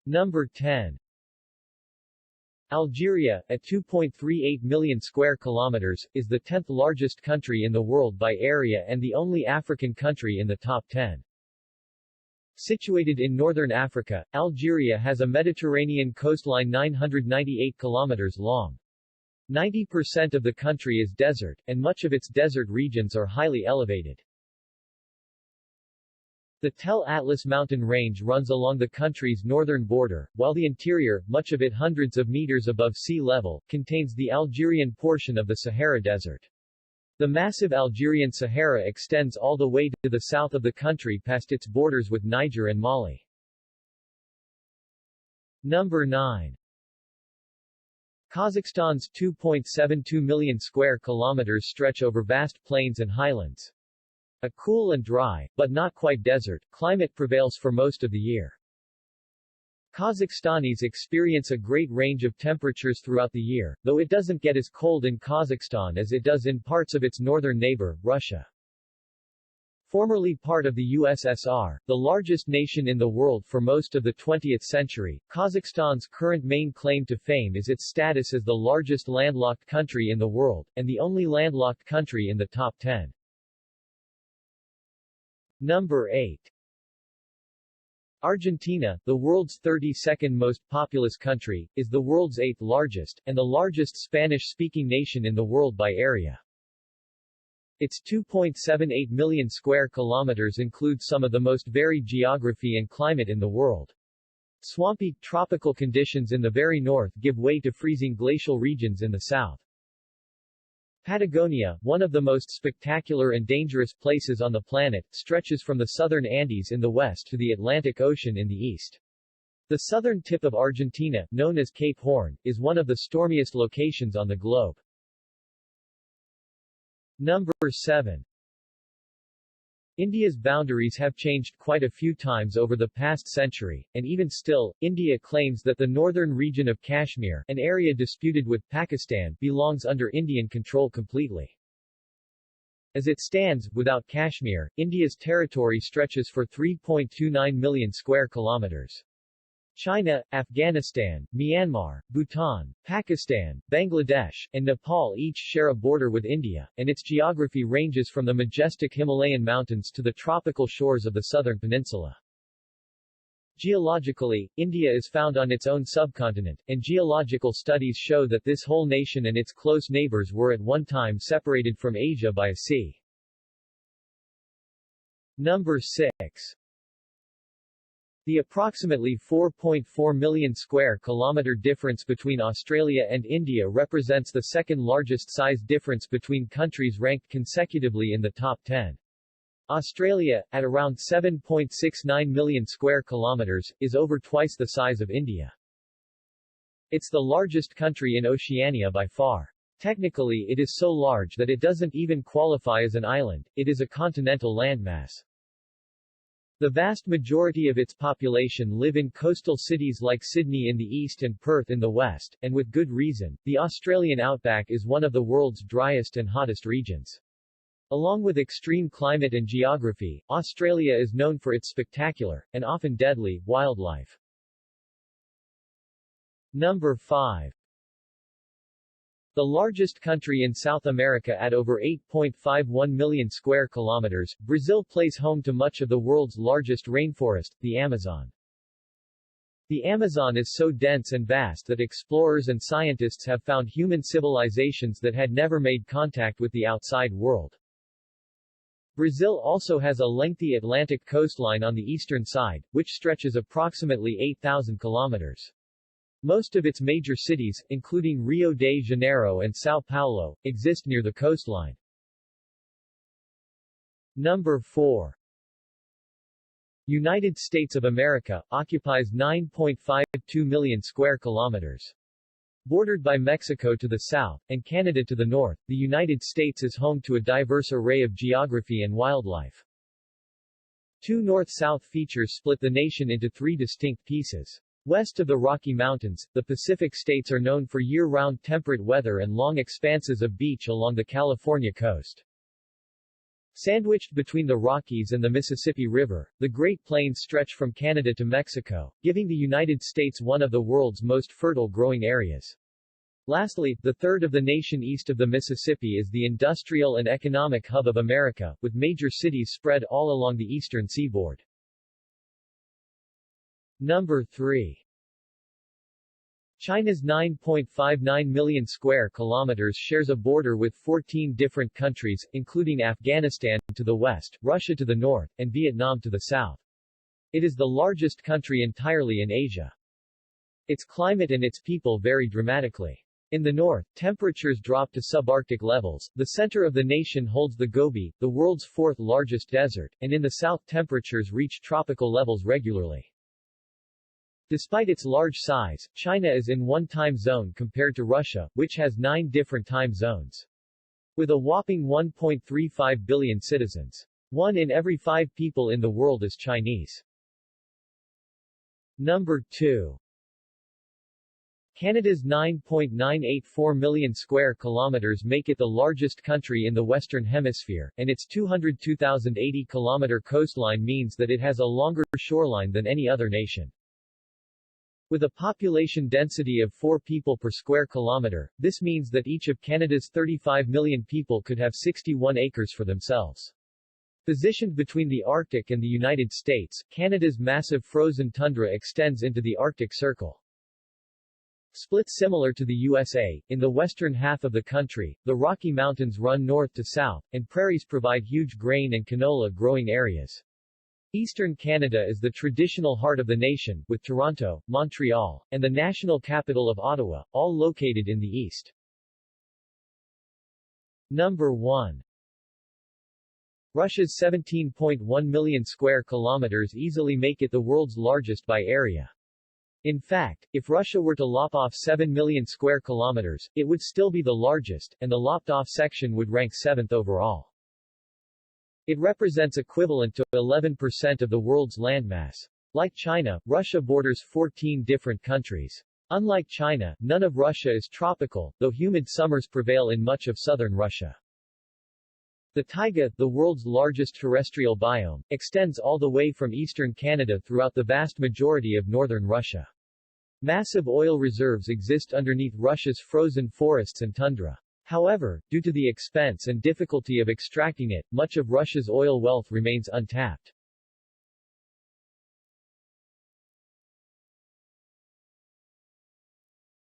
Number 10. Algeria, at 2.38 million square kilometers, is the 10th largest country in the world by area and the only African country in the top 10. Situated in northern Africa, Algeria has a Mediterranean coastline 998 kilometers long. 90% of the country is desert, and much of its desert regions are highly elevated. The Tel Atlas mountain range runs along the country's northern border, while the interior, much of it hundreds of meters above sea level, contains the Algerian portion of the Sahara Desert. The massive Algerian Sahara extends all the way to the south of the country past its borders with Niger and Mali. Number 9. Kazakhstan's 2.72 million square kilometers stretch over vast plains and highlands. A cool and dry, but not quite desert, climate prevails for most of the year. Kazakhstanis experience a great range of temperatures throughout the year, though it doesn't get as cold in Kazakhstan as it does in parts of its northern neighbor, Russia. Formerly part of the USSR, the largest nation in the world for most of the 20th century, Kazakhstan's current main claim to fame is its status as the largest landlocked country in the world, and the only landlocked country in the top 10. Number 8. Argentina, the world's 32nd most populous country, is the world's 8th largest, and the largest Spanish-speaking nation in the world by area. Its 2.78 million square kilometers include some of the most varied geography and climate in the world. Swampy, tropical conditions in the very north give way to freezing glacial regions in the south. Patagonia, one of the most spectacular and dangerous places on the planet, stretches from the southern Andes in the west to the Atlantic Ocean in the east. The southern tip of Argentina, known as Cape Horn, is one of the stormiest locations on the globe. Number 7. India's boundaries have changed quite a few times over the past century, and even still, India claims that the northern region of Kashmir, an area disputed with Pakistan, belongs under Indian control completely. As it stands, without Kashmir, India's territory stretches for 3.29 million square kilometers. China, Afghanistan, Myanmar, Bhutan, Pakistan, Bangladesh, and Nepal each share a border with India, and its geography ranges from the majestic Himalayan mountains to the tropical shores of the southern peninsula. Geologically, India is found on its own subcontinent, and geological studies show that this whole nation and its close neighbors were at one time separated from Asia by a sea. Number 6. The approximately 4.4 million square kilometer difference between Australia and India represents the second largest size difference between countries ranked consecutively in the top 10. Australia, at around 7.69 million square kilometers, is over twice the size of India. It's the largest country in Oceania by far. Technically it is so large that it doesn't even qualify as an island, it is a continental landmass. The vast majority of its population live in coastal cities like Sydney in the east and Perth in the west, and with good reason. The Australian outback is one of the world's driest and hottest regions. Along with extreme climate and geography, Australia is known for its spectacular, and often deadly, wildlife. Number 5. The largest country in South America at over 8.51 million square kilometers, Brazil plays home to much of the world's largest rainforest, the Amazon. The Amazon is so dense and vast that explorers and scientists have found human civilizations that had never made contact with the outside world. Brazil also has a lengthy Atlantic coastline on the eastern side, which stretches approximately 8,000 kilometers. Most of its major cities, including Rio de Janeiro and São Paulo, exist near the coastline. Number 4. United States of America, occupies 9.52 million square kilometers. Bordered by Mexico to the south, and Canada to the north, the United States is home to a diverse array of geography and wildlife. Two north-south features split the nation into three distinct pieces. West of the Rocky Mountains, the Pacific states are known for year-round temperate weather and long expanses of beach along the California coast. Sandwiched between the Rockies and the Mississippi River, the Great Plains stretch from Canada to Mexico, giving the United States one of the world's most fertile growing areas. Lastly, the third of the nation east of the Mississippi is the industrial and economic hub of America, with major cities spread all along the eastern seaboard. Number 3. China's 9.59 million square kilometers shares a border with 14 different countries, including Afghanistan to the west, Russia to the north, and Vietnam to the south. It is the largest country entirely in Asia. Its climate and its people vary dramatically. In the north, temperatures drop to subarctic levels, the center of the nation holds the Gobi, the world's fourth largest desert, and in the south temperatures reach tropical levels regularly. Despite its large size, China is in one time zone compared to Russia, which has 9 different time zones. With a whopping 1.35 billion citizens. 1 in every 5 people in the world is Chinese. Number 2. Canada's 9.984 million square kilometers make it the largest country in the Western Hemisphere, and its 202,080-kilometer coastline means that it has a longer shoreline than any other nation. With a population density of 4 people per square kilometer, this means that each of Canada's 35 million people could have 61 acres for themselves. Positioned between the Arctic and the United States, Canada's massive frozen tundra extends into the Arctic Circle. Split similar to the USA, in the western half of the country, the Rocky Mountains run north to south, and prairies provide huge grain and canola growing areas. Eastern Canada is the traditional heart of the nation, with Toronto, Montreal, and the national capital of Ottawa, all located in the east. Number 1. Russia's 17.1 million square kilometers easily make it the world's largest by area. In fact, if Russia were to lop off 7 million square kilometers, it would still be the largest, and the lopped-off section would rank 7th overall. It represents equivalent to 11% of the world's landmass. Like China, Russia borders 14 different countries. Unlike China, none of Russia is tropical, though humid summers prevail in much of southern Russia. The taiga, the world's largest terrestrial biome, extends all the way from eastern Canada throughout the vast majority of northern Russia. Massive oil reserves exist underneath Russia's frozen forests and tundra. However, due to the expense and difficulty of extracting it, much of Russia's oil wealth remains untapped.